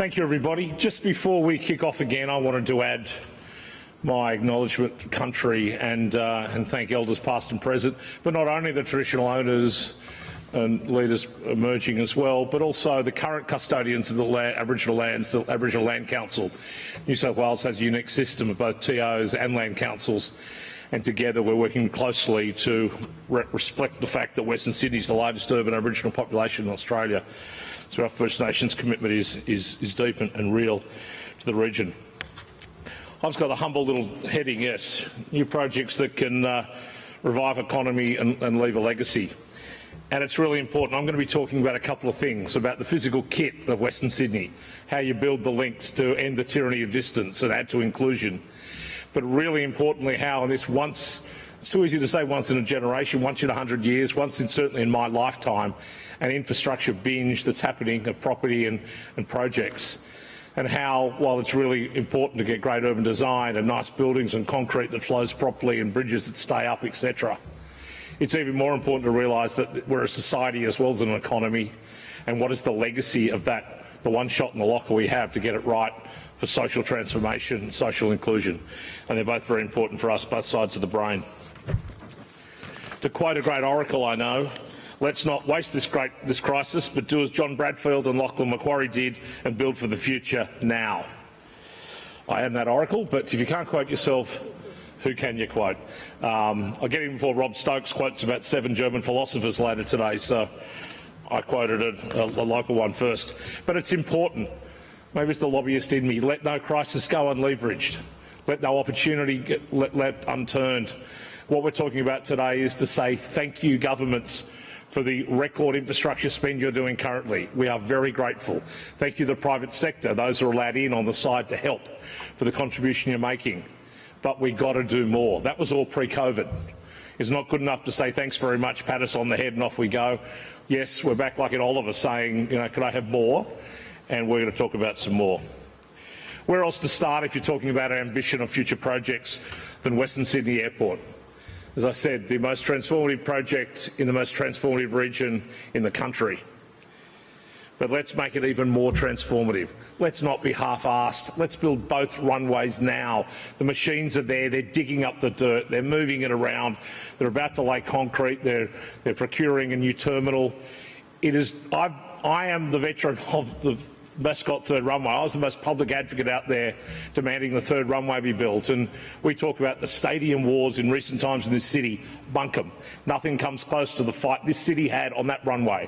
Thank you, everybody. Just before we kick off again, I wanted to add my acknowledgement to country and thank elders past and present, but not only the traditional owners and leaders emerging as well, but also the current custodians of the Aboriginal lands, the Aboriginal Land Council. New South Wales has a unique system of both TOs and land councils, and together we're working closely to reflect the fact that Western Sydney is the largest urban Aboriginal population in Australia. So our First Nations commitment is deep and real to the region. I've just got a humble little heading, yes, new projects that can revive economy and leave a legacy. And it's really important. I'm going to be talking about a couple of things, about the physical kit of Western Sydney, how you build the links to end the tyranny of distance and add to inclusion. But really importantly, how in this it's too easy to say once in a generation, once in 100 years, certainly in my lifetime, an infrastructure binge that's happening of property and projects. And how, while it's really important to get great urban design and nice buildings and concrete that flows properly and bridges that stay up, etc., it's even more important to realise that we're a society as well as an economy, and what is the legacy of that, the one shot in the locker we have to get it right for social transformation, social inclusion. And they're both very important for us, both sides of the brain. To quote a great oracle I know, let's not waste this crisis, but do as John Bradfield and Lachlan Macquarie did and build for the future now. I am that oracle, but if you can't quote yourself, who can you quote? I'll get even before Rob Stokes quotes about 7 German philosophers later today, so I quoted a local one first. But it's important. Maybe it's the lobbyist in me. Let no crisis go unleveraged. Let no opportunity get left unturned. What we're talking about today is to say thank you, governments, for the record infrastructure spend you're doing currently. We are very grateful. Thank you to the private sector, those who are allowed in on the side to help, for the contribution you're making. But we've got to do more. That was all pre-COVID. It's not good enough to say thanks very much, pat us on the head and off we go. Yes, we're back like in Oliver saying, you know, could I have more? And we're going to talk about some more. Where else to start if you're talking about our ambition of future projects than Western Sydney Airport? As I said, the most transformative project in the most transformative region in the country. But let's make it even more transformative. Let's not be half-assed. Let's build both runways now. The machines are there, they're digging up the dirt, they're moving it around, they're about to lay concrete, they're procuring a new terminal. I am the veteran of the Mascot third runway. I was the most public advocate out there demanding the third runway be built, and we talk about the stadium wars in recent times in this city. Bunk 'em. Nothing comes close to the fight this city had on that runway.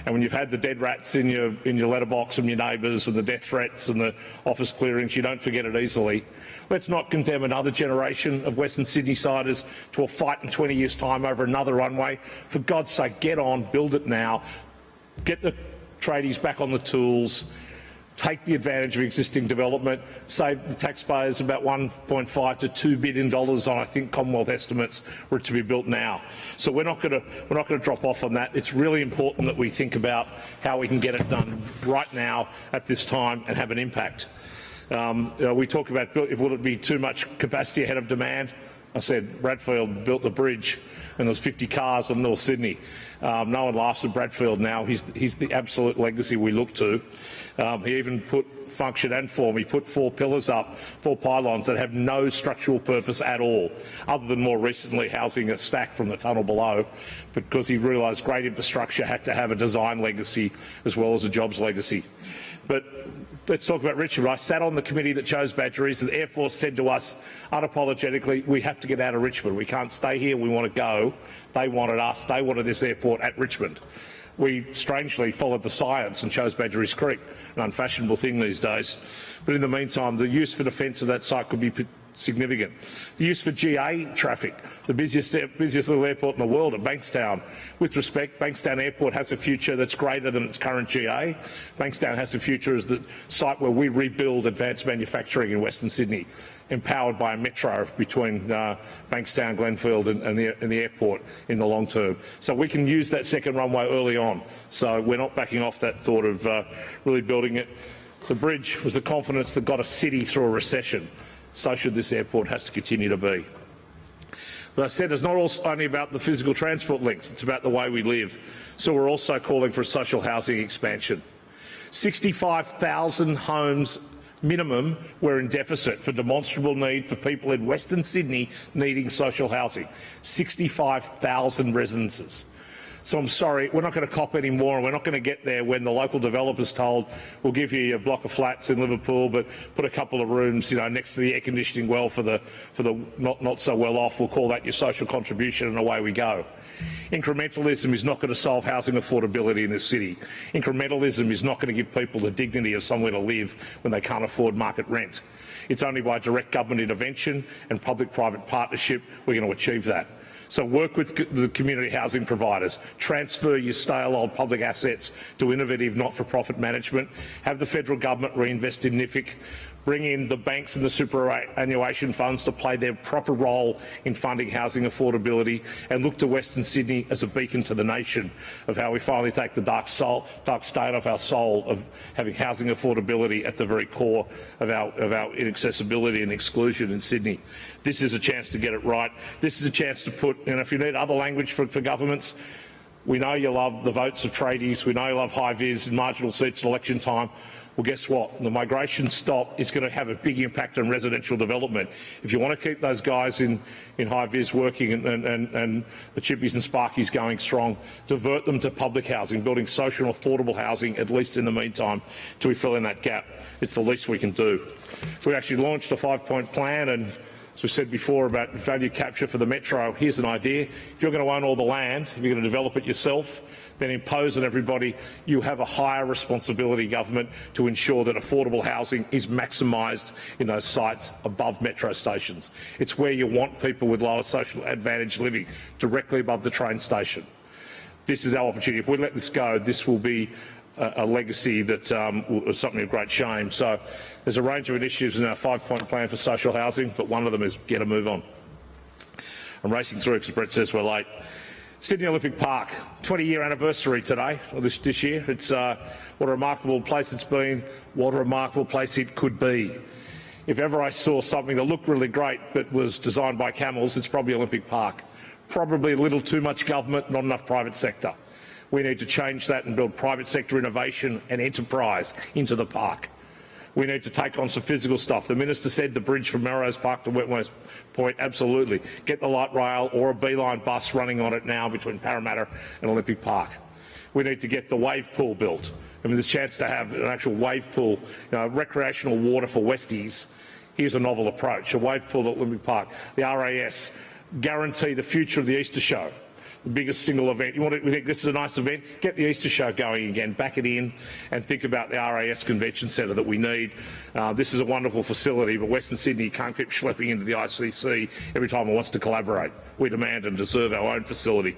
And when you've had the dead rats in your letterbox from your neighbours and the death threats and the office clearings, you don't forget it easily. Let's not condemn another generation of Western Sydney-siders to a fight in 20 years' time over another runway. For God's sake, get on, build it now, get the tradies back on the tools, take the advantage of existing development, save the taxpayers about $1.5 to $2 billion on, I think, Commonwealth estimates were it to be built now. So we're not going to drop off on that. It's really important that we think about how we can get it done right now at this time and have an impact. We talk about will it be too much capacity ahead of demand? I said Bradfield built the bridge and there was 50 cars on North Sydney. No one laughs at Bradfield now. He's the absolute legacy we look to. He even put function and form. He put 4 pillars up, 4 pylons that have no structural purpose at all, other than more recently housing a stack from the tunnel below, because he realised great infrastructure had to have a design legacy as well as a jobs legacy. But let's talk about Richmond. I sat on the committee that chose Badgerys, and the Air Force said to us unapologetically, we have to get out of Richmond. We can't stay here. We want to go. They wanted us. They wanted this airport at Richmond. We strangely followed the science and chose Badgerys Creek, an unfashionable thing these days. But in the meantime, the use for defence of that site could be significant. The use for GA traffic, the busiest little airport in the world at Bankstown. With respect, Bankstown Airport has a future that's greater than its current GA. Bankstown has a future as the site where we rebuild advanced manufacturing in Western Sydney, empowered by a metro between Bankstown, Glenfield and the airport in the long term. So we can use that second runway early on. So we're not backing off that thought of really building it. The bridge was the confidence that got a city through a recession. So should this airport has to continue to be. But I said it's not only about the physical transport links, it's about the way we live. So we're also calling for a social housing expansion. 65,000 homes minimum were in deficit for demonstrable need for people in Western Sydney needing social housing. 65,000 residences. So I'm sorry, we're not going to cop any more, and we're not going to get there when the local developer's told, we'll give you a block of flats in Liverpool, but put a couple of rooms, next to the air conditioning well for the not so well off. We'll call that your social contribution, and away we go. Incrementalism is not going to solve housing affordability in this city. Incrementalism is not going to give people the dignity of somewhere to live when they can't afford market rent. It's only by direct government intervention and public-private partnership we're going to achieve that. So work with the community housing providers, transfer your stale old public assets to innovative not-for-profit management, have the federal government reinvest in NIFIC, bring in the banks and the superannuation funds to play their proper role in funding housing affordability, and look to Western Sydney as a beacon to the nation of how we finally take the dark stain off our soul of having housing affordability at the very core of our inaccessibility and exclusion in Sydney. This is a chance to get it right. This is a chance to put, if you need other language for governments, we know you love the votes of tradies, we know you love high-vis and marginal seats at election time. Well, guess what? The migration stop is going to have a big impact on residential development. If you want to keep those guys in high-vis working and the chippies and sparkies going strong, divert them to public housing, building social and affordable housing, at least in the meantime, till we fill in that gap. It's the least we can do. So we actually launched a 5-point plan, and as we said before about value capture for the metro, here's an idea. If you're going to own all the land, if you're going to develop it yourself, then impose on everybody you have a higher responsibility, government, to ensure that affordable housing is maximised in those sites above metro stations. It's where you want people with lower social advantage living, directly above the train station. This is our opportunity. If we let this go, this will be a legacy that is something of great shame. So there's a range of initiatives in our 5-point plan for social housing, but one of them is get a move on. I'm racing through because Brett says we're late. Sydney Olympic Park, 20-year anniversary today, or this year. It's what a remarkable place it's been, what a remarkable place it could be. If ever I saw something that looked really great but was designed by camels, it's probably Olympic Park. Probably a little too much government, not enough private sector. We need to change that and build private sector innovation and enterprise into the park. We need to take on some physical stuff. The Minister said the bridge from Melrose Park to Wentworth Point, absolutely. Get the light rail or a beeline bus running on it now between Parramatta and Olympic Park. We need to get the wave pool built. I mean, there's a chance to have an actual wave pool, recreational water for Westies. Here's a novel approach, a wave pool at Olympic Park. The RAS, guarantee the future of the Easter show. The biggest single event. We think this is a nice event, get the Easter show going again, back it in, and think about the RAS Convention Centre that we need. This is a wonderful facility, but Western Sydney can't keep schlepping into the ICC every time it wants to collaborate. We demand and deserve our own facility.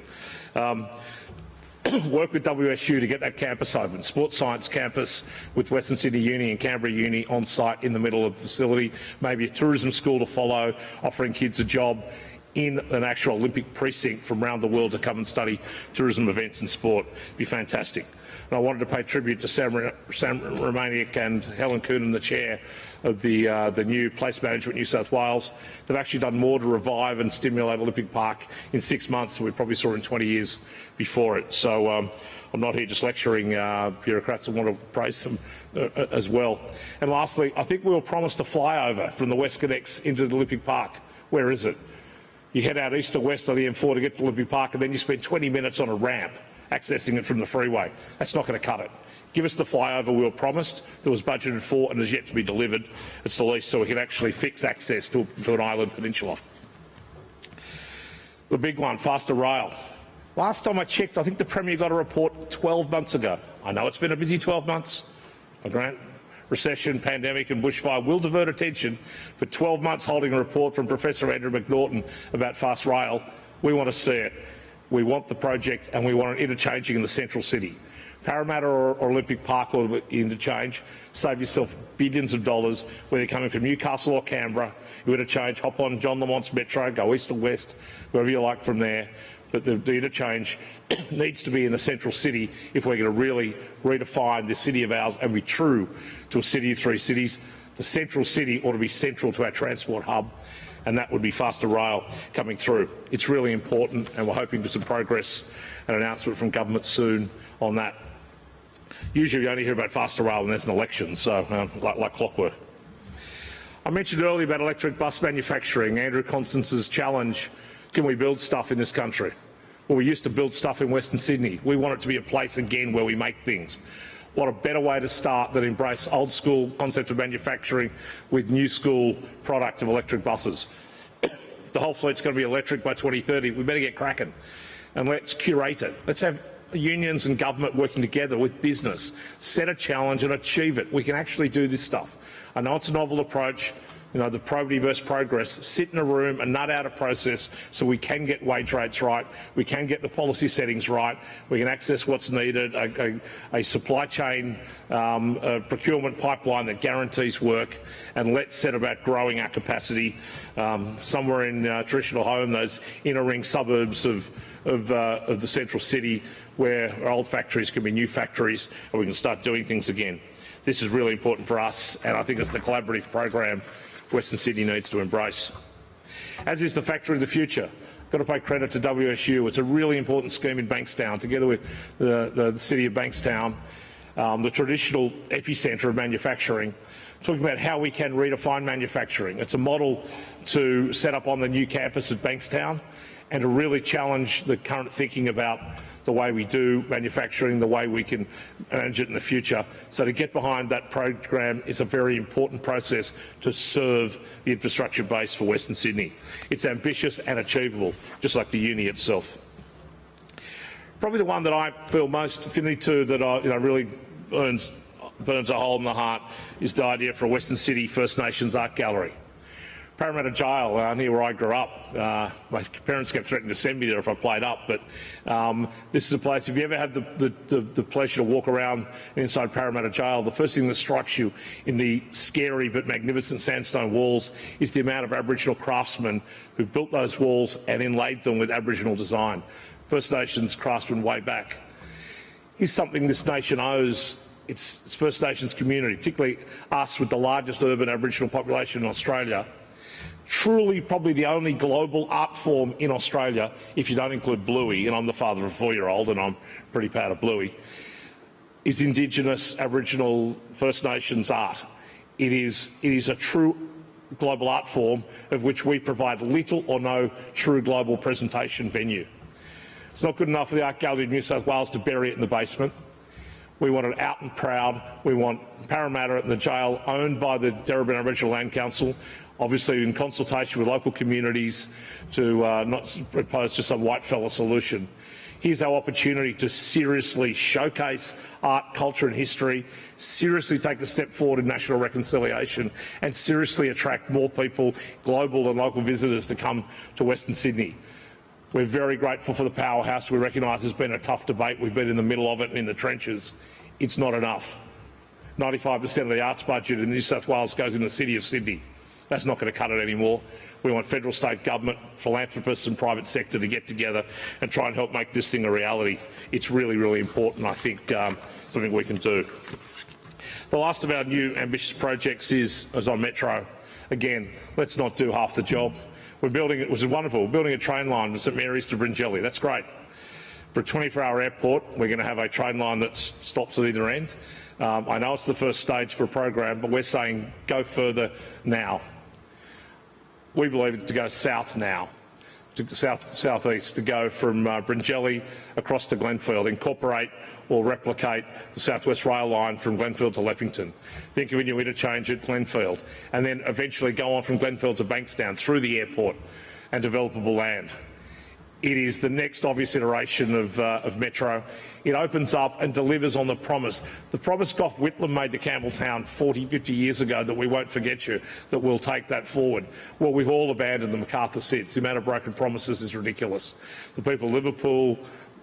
Work with WSU to get that campus open. Sports Science campus with Western Sydney Uni and Canberra Uni on site in the middle of the facility. Maybe a tourism school to follow, offering kids a job in an actual Olympic precinct from around the world to come and study tourism events and sport. It'd be fantastic. And I wanted to pay tribute to Sam Romaniuk and Helen Coonan, the chair of the new Place Management New South Wales. They've actually done more to revive and stimulate Olympic Park in 6 months than we probably saw in 20 years before it. So I'm not here just lecturing bureaucrats. I want to praise them as well. And lastly, I think we were promised a flyover from the WestConnex into the Olympic Park. Where is it? You head out east or west of the M4 to get to Olympic Park, and then you spend 20 minutes on a ramp accessing it from the freeway. That's not going to cut it. Give us the flyover we were promised, that was budgeted for and is yet to be delivered. It's the least, so we can actually fix access to an island peninsula. The big one, faster rail. Last time I checked, I think the Premier got a report 12 months ago. I know it's been a busy 12 months. I grant recession, pandemic and bushfire will divert attention, but 12 months holding a report from Professor Andrew McNaughton about fast rail, we want to see it. We want the project and we want it interchanging in the central city. Parramatta or Olympic Park or interchange, save yourself billions of dollars, whether you're coming from Newcastle or Canberra. You interchange, hop on John Lamont's Metro, go east or west, wherever you like from there. But the interchange needs to be in the central city if we're going to really redefine this city of ours and be true to a city of three cities. The central city ought to be central to our transport hub, and that would be faster rail coming through. It's really important, and we're hoping for some progress and announcement from government soon on that. Usually we only hear about faster rail when there's an election, so like clockwork. I mentioned earlier about electric bus manufacturing, Andrew Constance's challenge, can we build stuff in this country? Well, we used to build stuff in Western Sydney. We want it to be a place again where we make things. What a better way to start than embrace old school concept of manufacturing with new school product of electric buses. The whole fleet's going to be electric by 2030. We better get cracking and let's curate it. Let's have unions and government working together with business, set a challenge and achieve it. We can actually do this stuff. I know it's a novel approach, you know, the probity versus progress. Sit in a room and nut out a process so we can get wage rates right, we can get the policy settings right, we can access what's needed, a supply chain a procurement pipeline that guarantees work, and let's set about growing our capacity somewhere in traditional home, those inner ring suburbs of the central city, where our old factories can be new factories and we can start doing things again. This is really important for us, and I think it's the collaborative program Western Sydney needs to embrace. As is the Factory of the Future. Got to pay credit to WSU. It's a really important scheme in Bankstown, together with the City of Bankstown, the traditional epicentre of manufacturing, talking about how we can redefine manufacturing. It's a model to set up on the new campus at Bankstown and to really challenge the current thinking about the way we do manufacturing, the way we can manage it in the future. So to get behind that program is a very important process to serve the infrastructure base for Western Sydney. It's ambitious and achievable, just like the uni itself. Probably the one that I feel most affinity to, that really burns a hole in the heart, is the idea for a Western Sydney First Nations art gallery. Parramatta Jail, near where I grew up, my parents kept threatening to send me there if I played up, but this is a place, if you ever had the pleasure to walk around inside Parramatta Jail, the first thing that strikes you in the scary but magnificent sandstone walls is the amount of Aboriginal craftsmen who built those walls and inlaid them with Aboriginal design. First Nations craftsmen way back. Here's something this nation owes its First Nations community, particularly us with the largest urban Aboriginal population in Australia. Truly probably the only global art form in Australia, if you don't include Bluey, and I'm the father of a 4-year-old and I'm pretty proud of Bluey, is Indigenous Aboriginal First Nations art. It is a true global art form of which we provide little or no true global presentation venue. It's not good enough for the Art Gallery of New South Wales to bury it in the basement. We want it out and proud. We want Parramatta and the jail owned by the Darebin Aboriginal Land Council, obviously in consultation with local communities, to not propose just some white fella solution. Here's our opportunity to seriously showcase art, culture and history, seriously take a step forward in national reconciliation, and seriously attract more people, global and local visitors, to come to Western Sydney. We're very grateful for the powerhouse. We recognise there's been a tough debate. We've been in the middle of it, in the trenches. It's not enough. 95% of the arts budget in New South Wales goes in the City of Sydney. That's not going to cut it anymore. We want federal, state government, philanthropists and private sector to get together and try and help make this thing a reality. It's really, really important. I think something we can do. The last of our new ambitious projects is on Metro. Again, let's not do half the job. We're building, it was wonderful, we're building a train line from St Mary's to Bringelly. That's great. For a 24-hour airport, we're going to have a train line that stops at either end. I know it's the first stage for a program, but we're saying go further now. We believe it to go south now, to southeast, to go from Bringelly across to Glenfield, incorporate or replicate the South West Rail line from Glenfield to Leppington. Think of a new interchange at Glenfield, and then eventually go on from Glenfield to Bankstown through the airport and developable land. It is the next obvious iteration of Metro. It opens up and delivers on the promise Gough Whitlam made to Campbelltown 40, 50 years ago, that we won't forget you, that we'll take that forward. Well, we've all abandoned the MacArthur seats. The amount of broken promises is ridiculous. The people of Liverpool,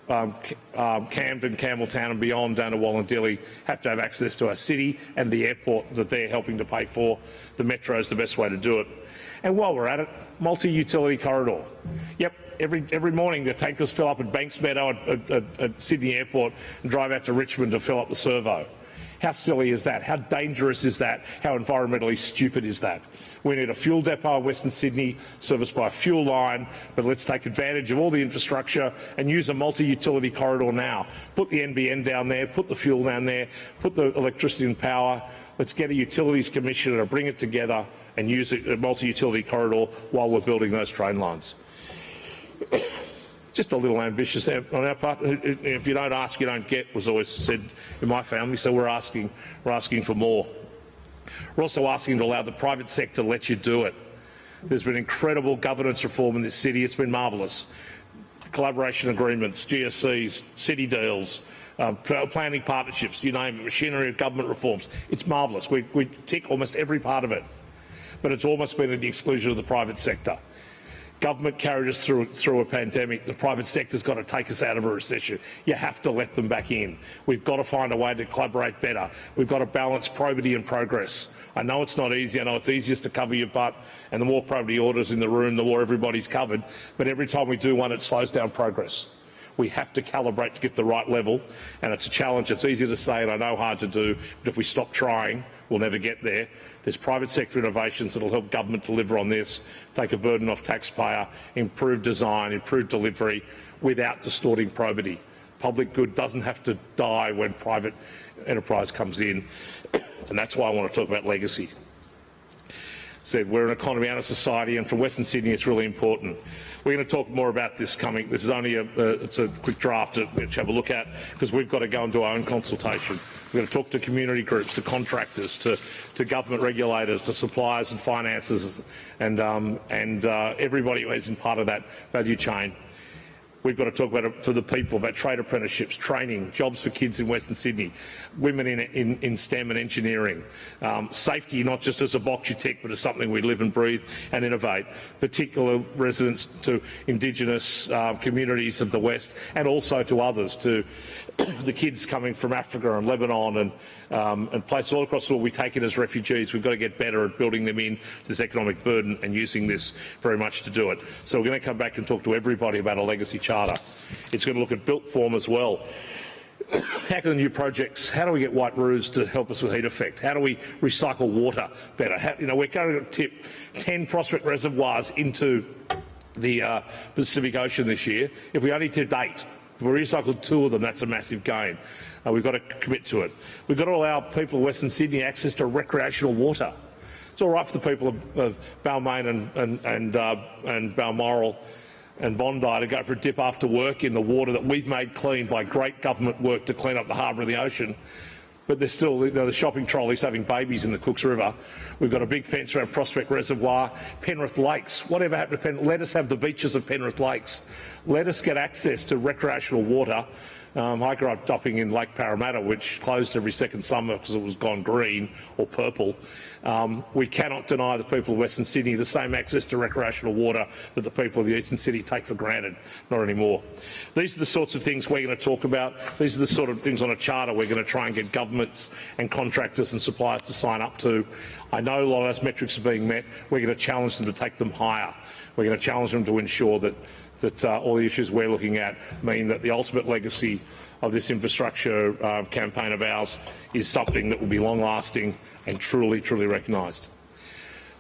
Camden, Campbelltown and beyond down to Wallandilly have to have access to our city and the airport that they're helping to pay for. The Metro is the best way to do it. And while we're at it, multi-utility corridor. Yep. Every morning the tankers fill up at Banks Meadow at Sydney Airport and drive out to Richmond to fill up the servo. How silly is that? How dangerous is that? How environmentally stupid is that? We need a fuel depot in Western Sydney serviced by a fuel line, but let's take advantage of all the infrastructure and use a multi-utility corridor now. Put the NBN down there, put the fuel down there, put the electricity and power. Let's get a utilities commissioner to bring it together and use a multi-utility corridor while we're building those train lines. Just a little ambitious on our part. If you don't ask, you don't get, was always said in my family, so we're asking for more. We're also asking to allow the private sector to let you do it. There's been incredible governance reform in this city. It's been marvellous. Collaboration agreements, GSCs, city deals, planning partnerships, you name it, machinery of government reforms. It's marvellous. We tick almost every part of it. But it's almost been at the exclusion of the private sector. Government carried us through a pandemic. The private sector's got to take us out of a recession. You have to let them back in. We've got to find a way to collaborate better. We've got to balance probity and progress. I know it's not easy. I know it's easiest to cover your butt, and the more probity orders in the room, the more everybody's covered. But every time we do one, it slows down progress. We have to calibrate to get the right level, and it's a challenge. It's easy to say and I know hard to do, but if we stop trying, we'll never get there. There's private sector innovations that will help government deliver on this, take a burden off taxpayer, improve design, improve delivery without distorting probity. Public good doesn't have to die when private enterprise comes in, and that's why I want to talk about legacy. Said we're an economy and a society, and for Western Sydney it's really important. We're going to talk more about this coming. This is only it's a quick draft to have a look at, because we've got to go and do our own consultation. We're going to talk to community groups, to contractors, to government regulators, to suppliers and financiers, and everybody who is in part of that value chain. We've got to talk about it for the people, about trade apprenticeships, training, jobs for kids in Western Sydney, women in STEM and engineering, safety not just as a box you tick but as something we live and breathe and innovate, particular residents to Indigenous communities of the West and also to others, to the kids coming from Africa and Lebanon and places all across the world. We take it as refugees. We've got to get better at building them in to this economic burden and using this very much to do it. So we're going to come back and talk to everybody about a legacy charter. It's going to look at built form as well. How can the new projects, how do we get white roofs to help us with heat effect? How do we recycle water better? We're going to tip 10 prospect reservoirs into the Pacific Ocean this year. If we only tipped 8, if we recycled 2 of them, that's a massive gain. We've got to commit to it. We've got to allow people of Western Sydney access to recreational water. It's all right for the people of Balmain and Balmoral and Bondi to go for a dip after work in the water that we've made clean by great government work to clean up the harbour and the ocean. But there's still the shopping trolleys having babies in the Cooks River. We've got a big fence around Prospect Reservoir, Penrith Lakes. Whatever happened to Penrith? Let us have the beaches of Penrith Lakes. Let us get access to recreational water. I grew up dumping in Lake Parramatta, which closed every second summer because it was gone green or purple. We cannot deny the people of Western Sydney the same access to recreational water that the people of the Eastern City take for granted. Not anymore. These are the sorts of things we're going to talk about. These are the sort of things on a charter we're going to try and get governments and contractors and suppliers to sign up to. I know a lot of those metrics are being met. We're going to challenge them to take them higher. We're going to challenge them to ensure that all the issues we're looking at mean that the ultimate legacy of this infrastructure campaign of ours is something that will be long-lasting and truly, truly recognised.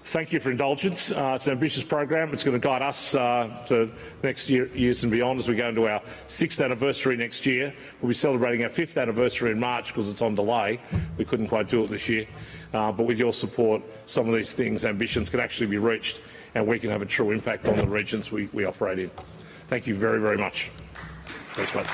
Thank you for indulgence. It's an ambitious program. It's going to guide us to next years and beyond as we go into our 6th anniversary next year. We'll be celebrating our 5th anniversary in March because it's on delay. We couldn't quite do it this year. But with your support, some of these things, ambitions, can actually be reached and we can have a true impact on the regions we operate in. Thank you very, very much. Thanks, mate.